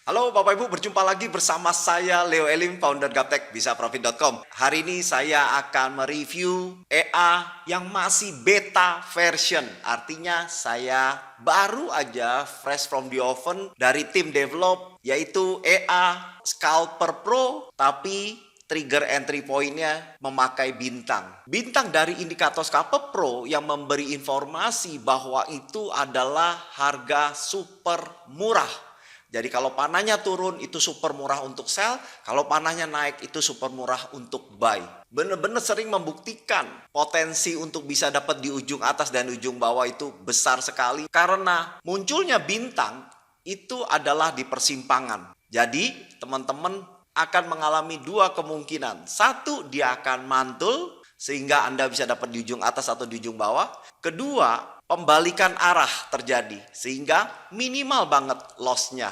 Halo Bapak Ibu, berjumpa lagi bersama saya Leo Elim, founder gaptekbisaprofit.com. Hari ini saya akan mereview EA yang masih beta version. Artinya saya baru aja fresh from the oven dari tim develop, yaitu EA Scalper Pro, tapi trigger entry point-nya memakai bintang. Bintang dari indikator Scalper Pro yang memberi informasi bahwa itu adalah harga super murah. Jadi kalau panahnya turun itu super murah untuk sell, kalau panahnya naik itu super murah untuk buy. Benar-benar sering membuktikan potensi untuk bisa dapat di ujung atas dan ujung bawah itu besar sekali. Karena munculnya bintang itu adalah di persimpangan. Jadi teman-teman akan mengalami dua kemungkinan. Satu, dia akan mantul sehingga Anda bisa dapat di ujung atas atau di ujung bawah. Kedua, pembalikan arah terjadi sehingga minimal banget loss-nya.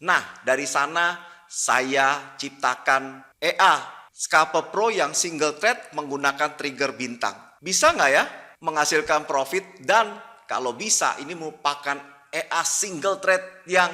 Nah, dari sana saya ciptakan EA Scalper Pro yang single trade menggunakan trigger bintang. Bisa nggak ya menghasilkan profit? Dan kalau bisa, ini merupakan EA single trade yang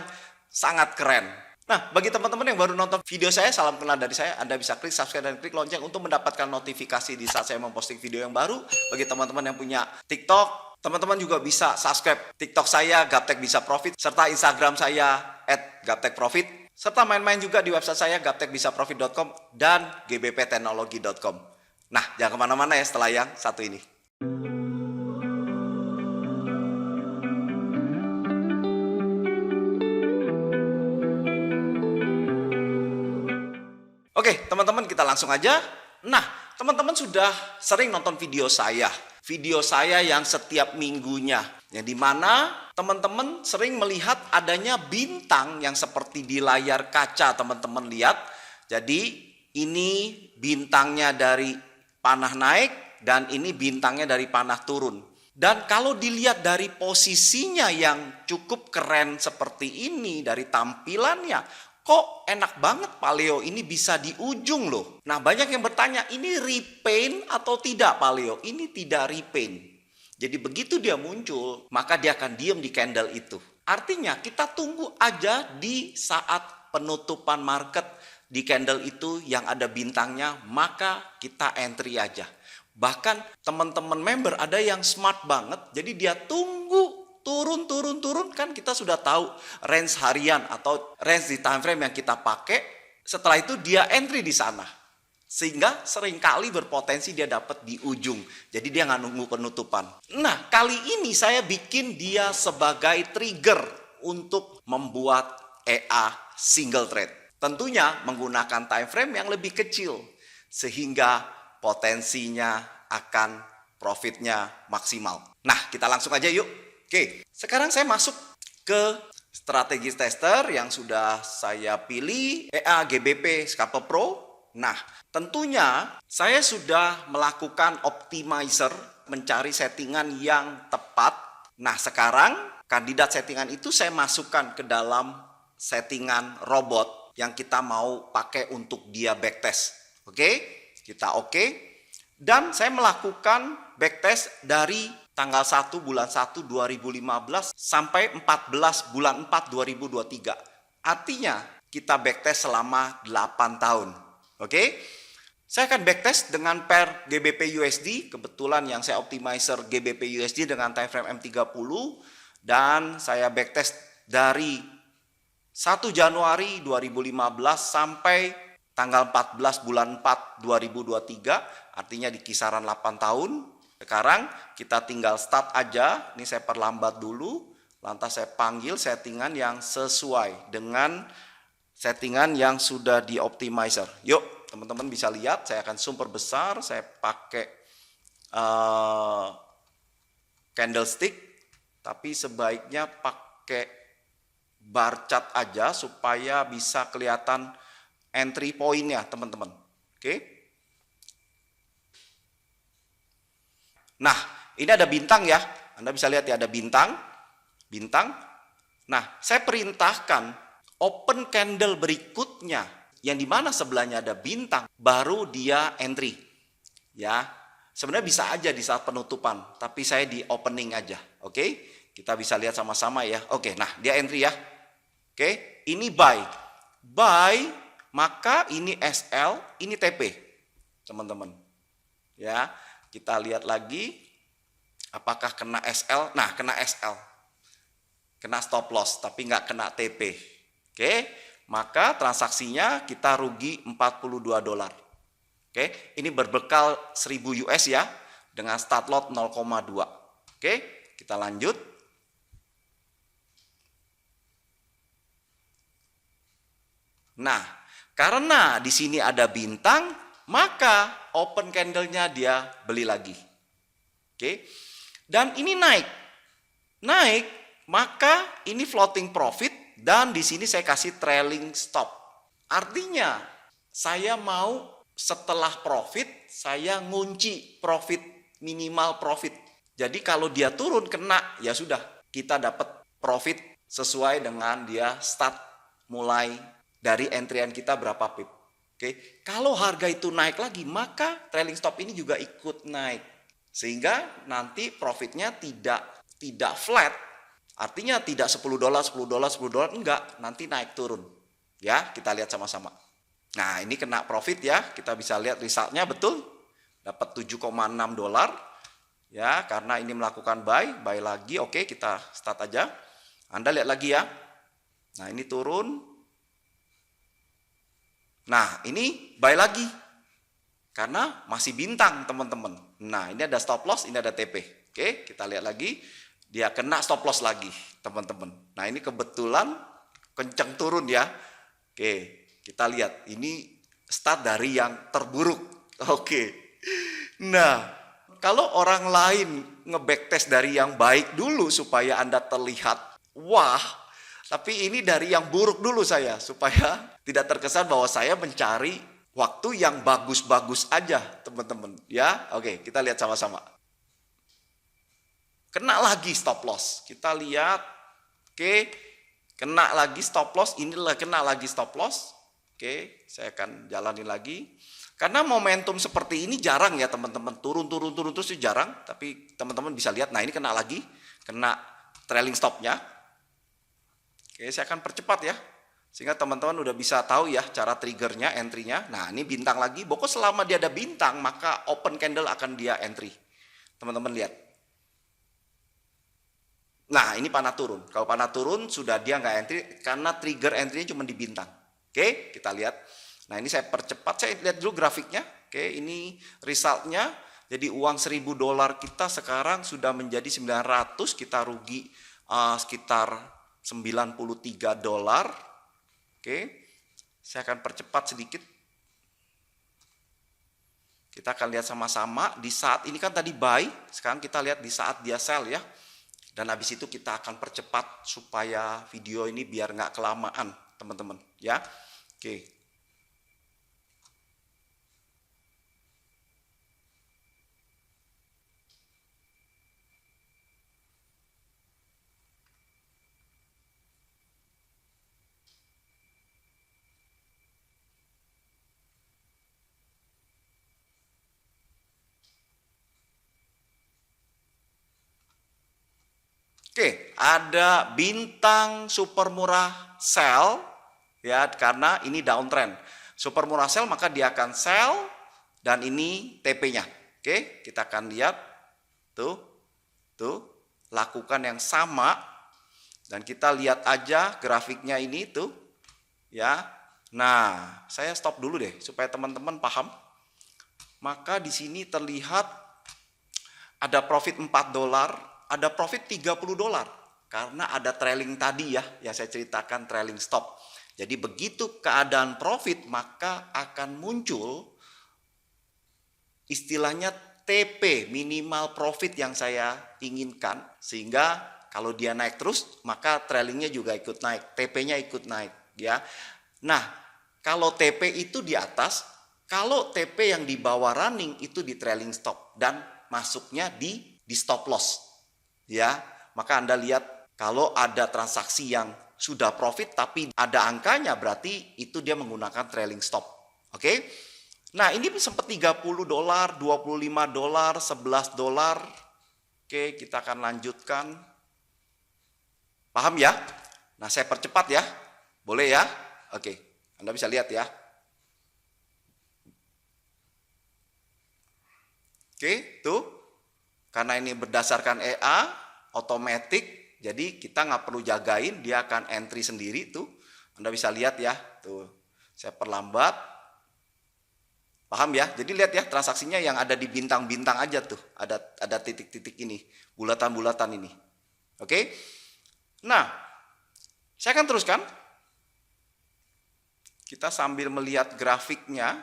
sangat keren. Nah, bagi teman-teman yang baru nonton video saya, salam kenal dari saya. Anda bisa klik subscribe dan klik lonceng untuk mendapatkan notifikasi di saat saya memposting video yang baru. Bagi teman-teman yang punya TikTok, teman-teman juga bisa subscribe TikTok saya, Gaptek Bisa Profit, serta Instagram saya, @gaptekprofit, serta main-main juga di website saya, gaptekbisaprofit.com dan gbpteknologi.com. Nah, jangan kemana-mana ya setelah yang satu ini. Oke, teman-teman kita langsung aja. Nah, teman-teman sudah sering nonton video saya. Video saya yang setiap minggunya. Yang dimana teman-teman sering melihat adanya bintang yang seperti di layar kaca teman-teman lihat. Jadi ini bintangnya dari panah naik dan ini bintangnya dari panah turun. Dan kalau dilihat dari posisinya yang cukup keren seperti ini, dari tampilannya, kok enak banget Pak Leo, ini bisa di ujung loh. Nah, banyak yang bertanya, ini repaint atau tidak Pak Leo? Ini tidak repaint. Jadi begitu dia muncul, maka dia akan diam di candle itu. Artinya kita tunggu aja di saat penutupan market di candle itu yang ada bintangnya, maka kita entry aja. Bahkan teman-teman member ada yang smart banget, jadi dia tunggu turun kan kita sudah tahu range harian atau range di time frame yang kita pakai. Setelah itu dia entry di sana, sehingga seringkali berpotensi dia dapat di ujung. Jadi dia nggak nunggu penutupan. Nah, kali ini saya bikin dia sebagai trigger untuk membuat EA single trade. Tentunya menggunakan time frame yang lebih kecil, sehingga potensinya akan profitnya maksimal. Nah, kita langsung aja yuk. Oke, sekarang saya masuk ke strategi tester yang sudah saya pilih, EA GBP Scalper Pro. Nah, tentunya saya sudah melakukan optimizer, mencari settingan yang tepat. Nah, sekarang kandidat settingan itu saya masukkan ke dalam settingan robot yang kita mau pakai untuk dia backtest. Oke, kita oke. Dan saya melakukan backtest dari tanggal 1 bulan 1 2015 sampai 14 bulan 4 2023. Artinya kita backtest selama 8 tahun. Oke? Saya akan backtest dengan pair GBP USD. Kebetulan yang saya optimizer GBP USD dengan time frame M30. Dan saya backtest dari 1 Januari 2015 sampai tanggal 14 bulan 4 2023. Artinya di kisaran 8 tahun. Sekarang kita tinggal start aja. Ini saya perlambat dulu. Lantas saya panggil settingan yang sesuai dengan settingan yang sudah di optimizer. Yuk teman-teman bisa lihat. Saya akan zoom perbesar. Saya pakai candlestick. Tapi sebaiknya pakai bar chart aja supaya bisa kelihatan entry point-nya teman-teman. Oke. Nah, ini ada bintang ya. Anda bisa lihat ya, ada bintang. Nah, saya perintahkan open candle berikutnya yang dimana sebelahnya ada bintang, baru dia entry. Ya, sebenarnya bisa aja di saat penutupan, tapi saya di opening aja. Oke, kita bisa lihat sama-sama ya. Oke, nah dia entry ya. Oke, ini buy. Buy, maka ini SL, ini TP, teman-teman. Ya, kita lihat lagi apakah kena SL. Nah, kena SL. Kena stop loss tapi nggak kena TP. Oke, maka transaksinya kita rugi $42. Oke, ini berbekal 1000 US ya, dengan start lot 0,2. Oke, kita lanjut. Nah, karena di sini ada bintang, maka open candle-nya dia beli lagi. Oke, dan ini naik. Naik, maka ini floating profit, dan di sini saya kasih trailing stop. Artinya, saya mau setelah profit, saya ngunci profit, minimal profit. Jadi kalau dia turun kena, ya sudah, kita dapat profit sesuai dengan dia start mulai dari entryan kita berapa pip. Oke, kalau harga itu naik lagi, maka trailing stop ini juga ikut naik. Sehingga nanti profitnya tidak flat. Artinya tidak $10, $10, enggak, nanti naik turun. Ya, kita lihat sama-sama. Nah, ini kena profit ya, kita bisa lihat resultnya betul, dapat $7,6 ya, karena ini melakukan buy lagi. Oke, kita start aja. Anda lihat lagi ya. Nah, ini turun. Nah, ini buy lagi, karena masih bintang teman-teman. Nah, ini ada stop loss, ini ada TP. Oke, kita lihat lagi, dia kena stop loss lagi teman-teman. Nah, ini kebetulan kenceng turun ya. Oke, kita lihat, ini start dari yang terburuk. Oke. Nah, kalau orang lain nge-backtest dari yang baik dulu supaya Anda terlihat wah, tapi ini dari yang buruk dulu saya, supaya tidak terkesan bahwa saya mencari waktu yang bagus-bagus aja, teman-teman. Ya, oke, kita lihat sama-sama. Kena lagi stop loss. Kita lihat, oke, kena lagi stop loss, inilah kena lagi stop loss. Oke, saya akan jalani lagi. Karena momentum seperti ini jarang ya teman-teman. Turun terus itu jarang. Tapi teman-teman bisa lihat, nah ini kena lagi. Kena trailing stopnya. Oke, saya akan percepat ya. Sehingga teman-teman udah bisa tahu ya cara triggernya, entry-nya. Nah ini bintang lagi. Pokoknya selama dia ada bintang, maka open candle akan dia entry. Teman-teman lihat. Nah ini panah turun. Kalau panah turun sudah dia nggak entry. Karena trigger entry-nya cuma di bintang. Oke, kita lihat. Nah, ini saya percepat, saya lihat dulu grafiknya. Oke, ini resultnya. Jadi uang $1000 kita sekarang sudah menjadi 900, kita rugi sekitar $93. Oke, saya akan percepat sedikit. Kita akan lihat sama-sama di saat ini kan tadi buy, sekarang kita lihat di saat dia sell ya. Dan habis itu kita akan percepat supaya video ini biar nggak kelamaan, teman-teman ya. Oke. Oke, ada bintang super murah sell ya, karena ini downtrend. Super murah sell maka dia akan sell dan ini TP-nya. Oke, kita akan lihat tuh lakukan yang sama dan kita lihat aja grafiknya ini tuh ya. Nah, saya stop dulu deh supaya teman-teman paham. Maka di sini terlihat ada profit $4, ada profit $30 karena ada trailing tadi ya yang saya ceritakan, trailing stop. Jadi begitu keadaan profit maka akan muncul istilahnya TP, minimal profit yang saya inginkan, sehingga kalau dia naik terus maka trailingnya juga ikut naik, TP-nya ikut naik ya. Nah, kalau TP itu di atas, kalau TP yang di bawah running itu di trailing stop dan masuknya di stop loss. Ya, maka Anda lihat kalau ada transaksi yang sudah profit tapi ada angkanya berarti itu dia menggunakan trailing stop. Oke. Nah, ini sempat $30, $25, $11. Oke, kita akan lanjutkan. Paham ya? Nah, saya percepat ya. Boleh ya? Oke, Anda bisa lihat ya. Oke, tuh. Karena ini berdasarkan EA, otomatis, jadi kita nggak perlu jagain, dia akan entry sendiri tuh. Anda bisa lihat ya, tuh. Saya perlambat. Paham ya? Jadi lihat ya, transaksinya yang ada di bintang-bintang aja tuh. Ada titik-titik ini, bulatan-bulatan ini. Oke? Nah, saya akan teruskan. Kita sambil melihat grafiknya.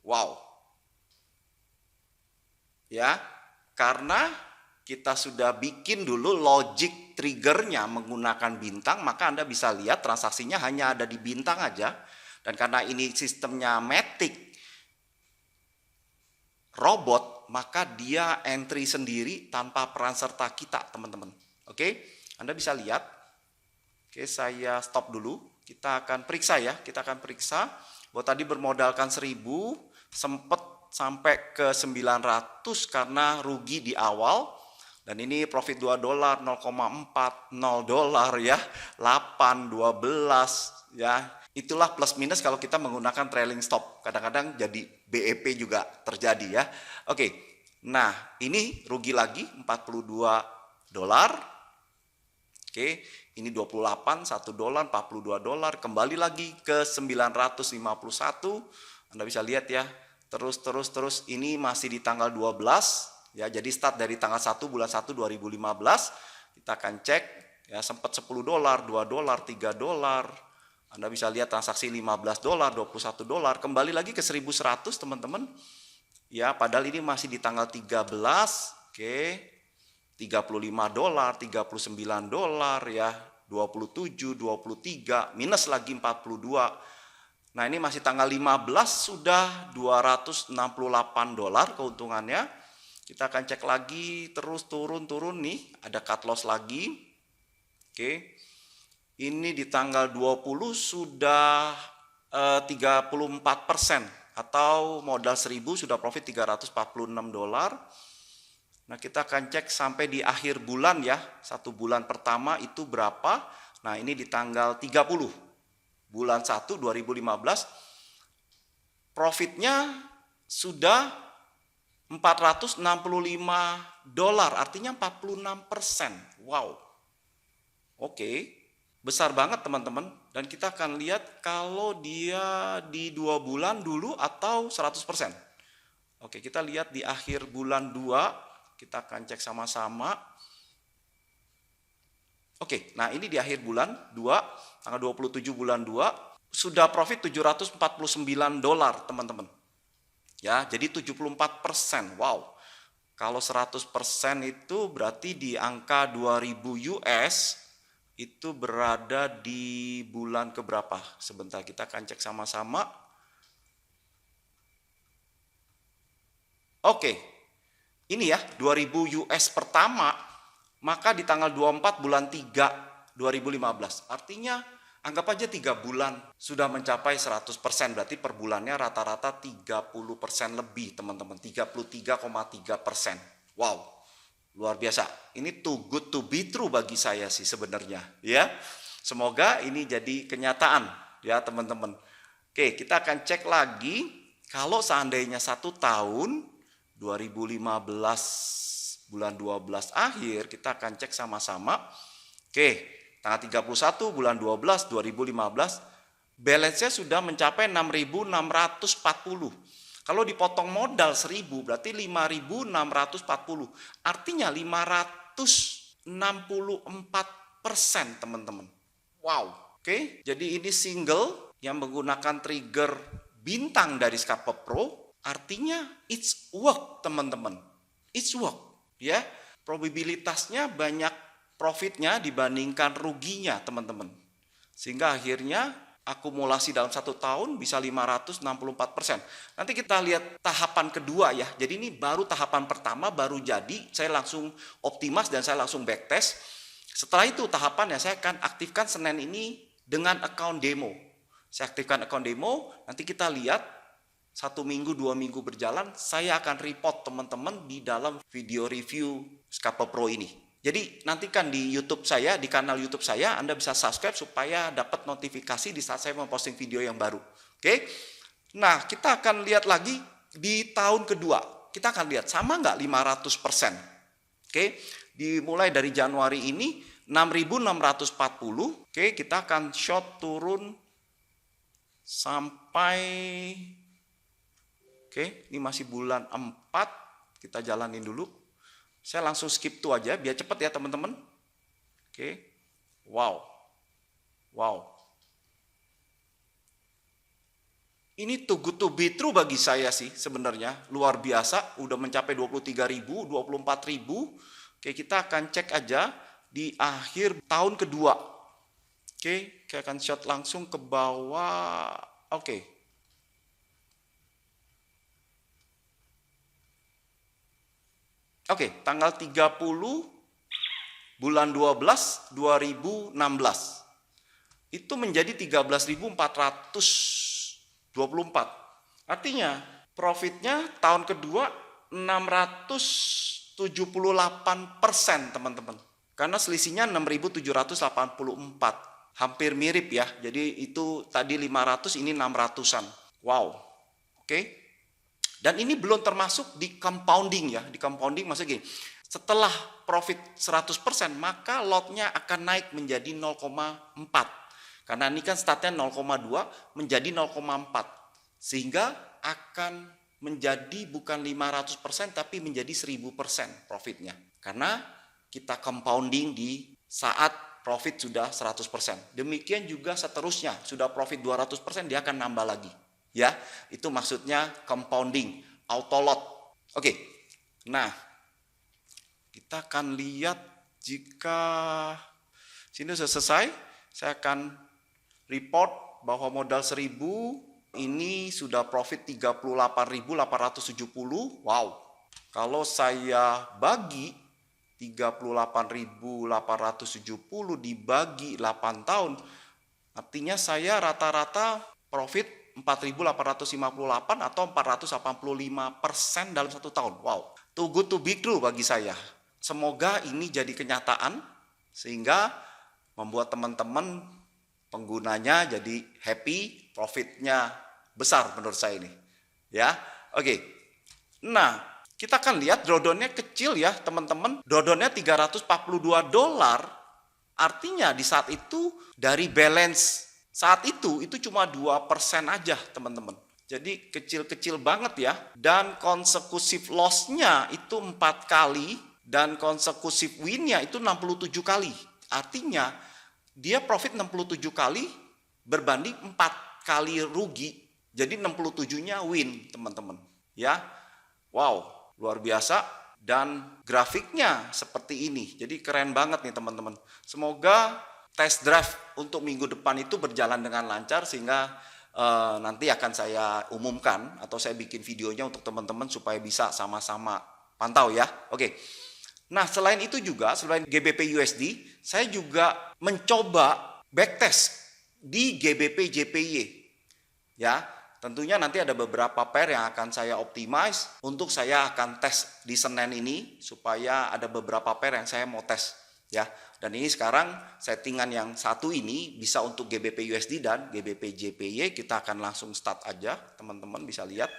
Wow. Ya, karena kita sudah bikin dulu logic triggernya menggunakan bintang, maka Anda bisa lihat transaksinya hanya ada di bintang aja. Dan karena ini sistemnya matic robot, maka dia entry sendiri tanpa peran serta kita, teman-teman. Oke, Anda bisa lihat. Oke, saya stop dulu. Kita akan periksa ya, kita akan periksa bahwa tadi bermodalkan 1000, sempat sampai ke 900 karena rugi di awal. Dan ini profit 2 dolar, 0,40 dolar ya, 8, 12 ya. Itulah plus minus kalau kita menggunakan trailing stop. Kadang-kadang jadi BEP juga terjadi ya. Oke, nah ini rugi lagi 42 dolar. Oke, ini 28, 1 dolar, 42 dolar. Kembali lagi ke 951. Anda bisa lihat ya. Terus ini masih di tanggal 12 ya, jadi start dari tanggal 1 bulan 1 2015. Kita akan cek ya, sempat 10 dolar, 2 dolar, 3 dolar. Anda bisa lihat transaksi 15 dolar, 21 dolar, kembali lagi ke 1100 teman-teman. Ya, padahal ini masih di tanggal 13. Oke. 35 dolar, 39 dolar ya, 27, 23, minus lagi 42. Nah, ini masih tanggal 15 sudah 268 dolar keuntungannya. Kita akan cek lagi, terus turun nih, ada cut loss lagi. Oke. Ini di tanggal 20 sudah 34% atau modal 1000 sudah profit 346 dolar. Nah, kita akan cek sampai di akhir bulan ya. 1 bulan pertama itu berapa? Nah, ini di tanggal 30. Bulan 1 2015 profitnya sudah 465 dolar, artinya 46%. Wow. Oke. Besar banget teman-teman. Dan kita akan lihat kalau dia di 2 bulan dulu atau 100%. Oke, kita lihat di akhir bulan 2, kita akan cek sama-sama. Oke, nah ini di akhir bulan 2, tanggal 27 bulan 2, sudah profit 749 dolar teman-teman. Ya, jadi 74%. Wow. Kalau 100% itu berarti di angka 2000 US, itu berada di bulan keberapa? Sebentar, kita akan cek sama-sama. Oke, ini ya 2000 US pertama, maka di tanggal 24 bulan 3 2015. Artinya anggap aja 3 bulan sudah mencapai 100%, berarti per bulannya rata-rata 30% lebih teman-teman, 33,3%. Wow, luar biasa. Ini too good to be true bagi saya sih sebenarnya ya. Semoga ini jadi kenyataan ya teman-teman. Oke, kita akan cek lagi kalau seandainya 1 tahun 2015 bulan 12 akhir, kita akan cek sama-sama. Oke, tanggal 31 bulan 12 2015 balance-nya sudah mencapai 6.640. Kalau dipotong modal 1.000 berarti 5.640. Artinya 564% teman-teman. Wow. Oke, jadi ini single yang menggunakan trigger bintang dari Scalper Pro. Artinya it's work teman-teman. It's work ya. Probabilitasnya banyak profitnya dibandingkan ruginya teman-teman. Sehingga akhirnya akumulasi dalam 1 tahun bisa 564%. Nanti kita lihat tahapan kedua ya. Jadi ini baru tahapan pertama baru jadi. Saya langsung optimas dan saya langsung backtest. Setelah itu tahapannya saya akan aktifkan Senin ini dengan account demo. Saya aktifkan account demo. Nanti kita lihat 1 minggu, 2 minggu berjalan, saya akan report teman-teman di dalam video review Scalper Pro ini. Jadi nantikan di YouTube saya, di kanal YouTube saya, Anda bisa subscribe supaya dapat notifikasi di saat saya memposting video yang baru. Oke? Nah, kita akan lihat lagi di tahun kedua. Kita akan lihat sama nggak 500%. Oke? Dimulai dari Januari ini 6.640. Oke, kita akan short turun sampai, oke, ini masih bulan 4. Kita jalanin dulu. Saya langsung skip tuh aja, biar cepet ya teman-teman. Oke, wow. Ini too good to be true bagi saya sih sebenarnya. Luar biasa, udah mencapai 23.000, 24.000. Oke, kita akan cek aja di akhir tahun kedua. Oke, kita akan short langsung ke bawah. Oke. Oke, tanggal 30 bulan 12 2016. Itu menjadi 13.424. Artinya profitnya tahun kedua 678%, teman-teman. Karena selisihnya 6.784. Hampir mirip ya. Jadi itu tadi 500, ini 600-an. Wow. Oke. Dan ini belum termasuk di compounding ya. Di compounding maksudnya gini, setelah profit 100% maka lotnya akan naik menjadi 0,4. Karena ini kan startnya 0,2 menjadi 0,4. Sehingga akan menjadi bukan 500% tapi menjadi 1000% profitnya. Karena kita compounding di saat profit sudah 100%. Demikian juga seterusnya, sudah profit 200% dia akan nambah lagi. Ya, itu maksudnya compounding, auto lot. Oke. Nah, kita akan lihat jika sini sudah selesai, saya akan report bahwa modal 1.000 ini sudah profit 38.870. Wow. Kalau saya bagi 38.870 dibagi 8 tahun, artinya saya rata-rata profit 4.858 atau 485% dalam 1 tahun. Wow, too good to be true bagi saya. Semoga ini jadi kenyataan sehingga membuat teman-teman penggunanya jadi happy, profitnya besar menurut saya ini. Ya, oke. Nah, kita akan lihat drawdownnya kecil ya teman-teman. Drawdownnya $342. Artinya di saat itu dari balance saat itu cuma 2% aja teman-teman. Jadi kecil-kecil banget ya. Dan consecutive loss-nya itu 4 kali. Dan consecutive win-nya itu 67 kali. Artinya dia profit 67 kali berbanding 4 kali rugi. Jadi 67-nya win teman-teman. Ya, wow, luar biasa. Dan grafiknya seperti ini. Jadi keren banget nih teman-teman. Semoga test drive untuk minggu depan itu berjalan dengan lancar sehingga nanti akan saya umumkan atau saya bikin videonya untuk teman-teman supaya bisa sama-sama pantau ya. Oke. Nah, selain itu juga, selain GBP USD, saya juga mencoba backtest di GBP JPY. Ya, tentunya nanti ada beberapa pair yang akan saya optimize untuk saya akan tes di Senin ini supaya ada beberapa pair yang saya mau tes ya. Dan ini sekarang settingan yang satu ini bisa untuk GBP USD dan GBP JPY. Kita akan langsung start aja, teman-teman bisa lihat.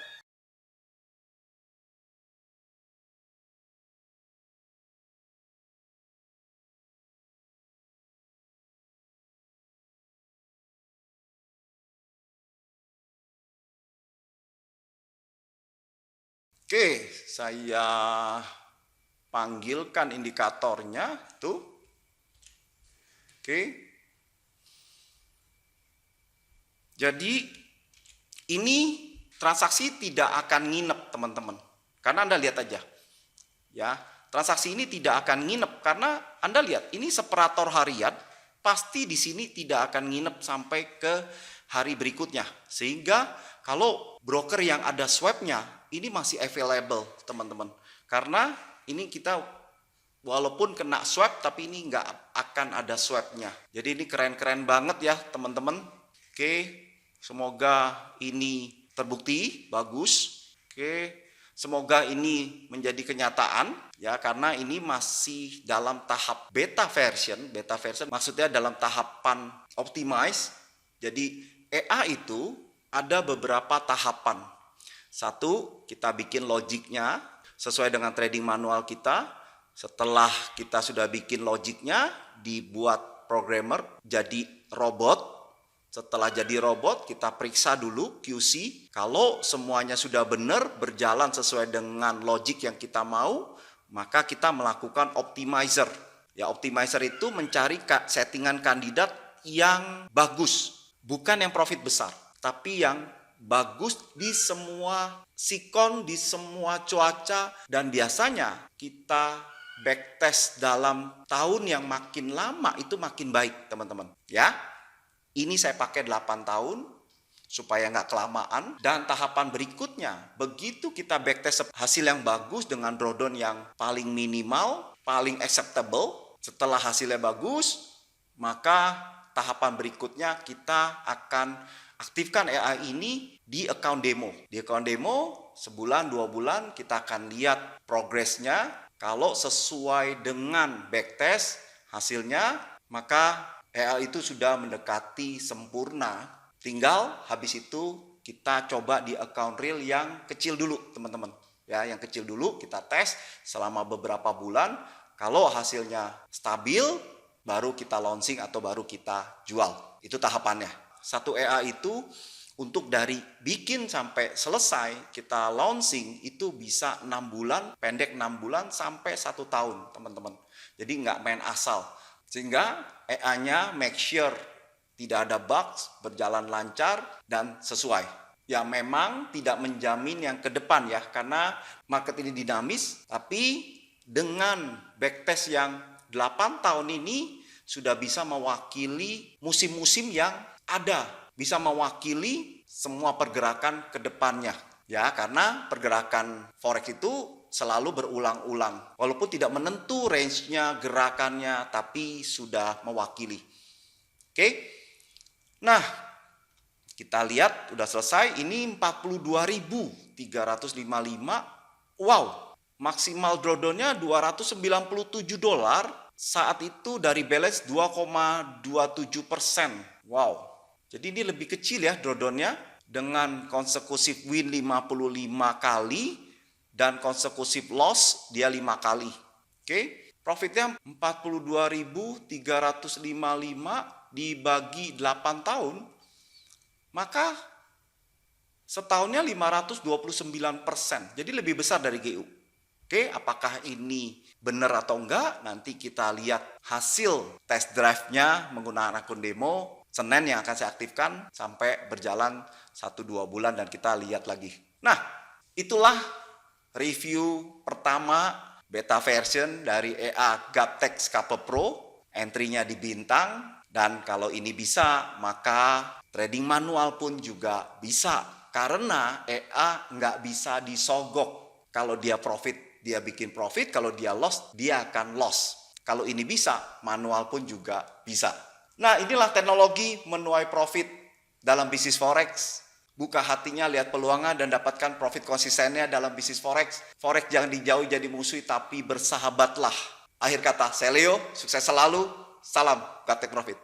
Oke, saya panggilkan indikatornya tuh. Oke. Jadi ini transaksi tidak akan nginep teman-teman. Karena Anda lihat aja. Ya, transaksi ini tidak akan nginep karena Anda lihat ini separator harian pasti di sini tidak akan nginep sampai ke hari berikutnya. Sehingga kalau broker yang ada swap-nya ini masih available teman-teman. Karena ini kita walaupun kena swap tapi ini nggak akan ada swapnya. Jadi ini keren-keren banget ya teman-teman. Oke, semoga ini terbukti bagus. Oke, Semoga ini menjadi kenyataan ya, karena ini masih dalam tahap beta version. Beta version maksudnya dalam tahapan optimize. Jadi EA itu ada beberapa tahapan. Satu, kita bikin logiknya sesuai dengan trading manual kita. Setelah kita sudah bikin logiknya, dibuat programmer jadi robot. Setelah jadi robot, kita periksa dulu QC. Kalau semuanya sudah benar, berjalan sesuai dengan logik yang kita mau, maka kita melakukan optimizer. Ya, optimizer itu mencari settingan kandidat yang bagus. Bukan yang profit besar, tapi yang bagus di semua sikon, di semua cuaca. Dan biasanya kita backtest dalam tahun yang makin lama itu makin baik, teman-teman. Ya. Ini saya pakai 8 tahun supaya nggak kelamaan. Dan tahapan berikutnya, begitu kita backtest hasil yang bagus dengan drawdown yang paling minimal, paling acceptable. Setelah hasilnya bagus, maka tahapan berikutnya kita akan aktifkan AI ini di account demo. Di account demo, sebulan, 2 bulan, kita akan lihat progresnya. Kalau sesuai dengan backtest hasilnya, maka AI itu sudah mendekati sempurna. Tinggal habis itu kita coba di account real yang kecil dulu, teman-teman. Ya, yang kecil dulu kita tes selama beberapa bulan. Kalau hasilnya stabil, baru kita launching atau baru kita jual. Itu tahapannya. Satu AI itu untuk dari bikin sampai selesai kita launching itu bisa 6 bulan, pendek 6 bulan sampai 1 tahun, teman-teman. Jadi nggak main asal. Sehingga EA-nya make sure tidak ada bugs, berjalan lancar dan sesuai. Ya, memang tidak menjamin yang ke depan ya, karena market ini dinamis, tapi dengan backtest yang 8 tahun ini sudah bisa mewakili musim-musim yang ada, bisa mewakili semua pergerakan ke depannya. Ya, karena pergerakan forex itu selalu berulang-ulang. Walaupun tidak menentu range-nya, gerakannya, tapi sudah mewakili. Oke. Nah, kita lihat udah selesai. Ini 42.355. Wow, maksimal drawdown-nya $297. Saat itu dari balance 2,27%. Wow. Jadi ini lebih kecil ya drawdown-nya, dengan consecutive win 55 kali dan consecutive loss dia 5 kali. Oke, profitnya 42.355 dibagi 8 tahun, maka setahunnya 529%. Jadi lebih besar dari GU. Oke, apakah ini benar atau enggak? Nanti kita lihat hasil test drive-nya menggunakan akun demo Senin yang akan saya aktifkan sampai berjalan 1-2 bulan dan kita lihat lagi. Nah, itulah review pertama beta version dari EA Gaptek Scalper Pro. Entry-nya di bintang, dan kalau ini bisa, maka trading manual pun juga bisa. Karena EA nggak bisa disogok. Kalau dia profit, dia bikin profit. Kalau dia loss, dia akan loss. Kalau ini bisa, manual pun juga bisa. Nah, inilah teknologi menuai profit dalam bisnis forex. Buka hatinya, lihat peluangnya, dan dapatkan profit konsistennya dalam bisnis forex. Forex jangan dijauhi jadi musuh, tapi bersahabatlah. Akhir kata, saya Leo, sukses selalu. Salam Gaptek Profit.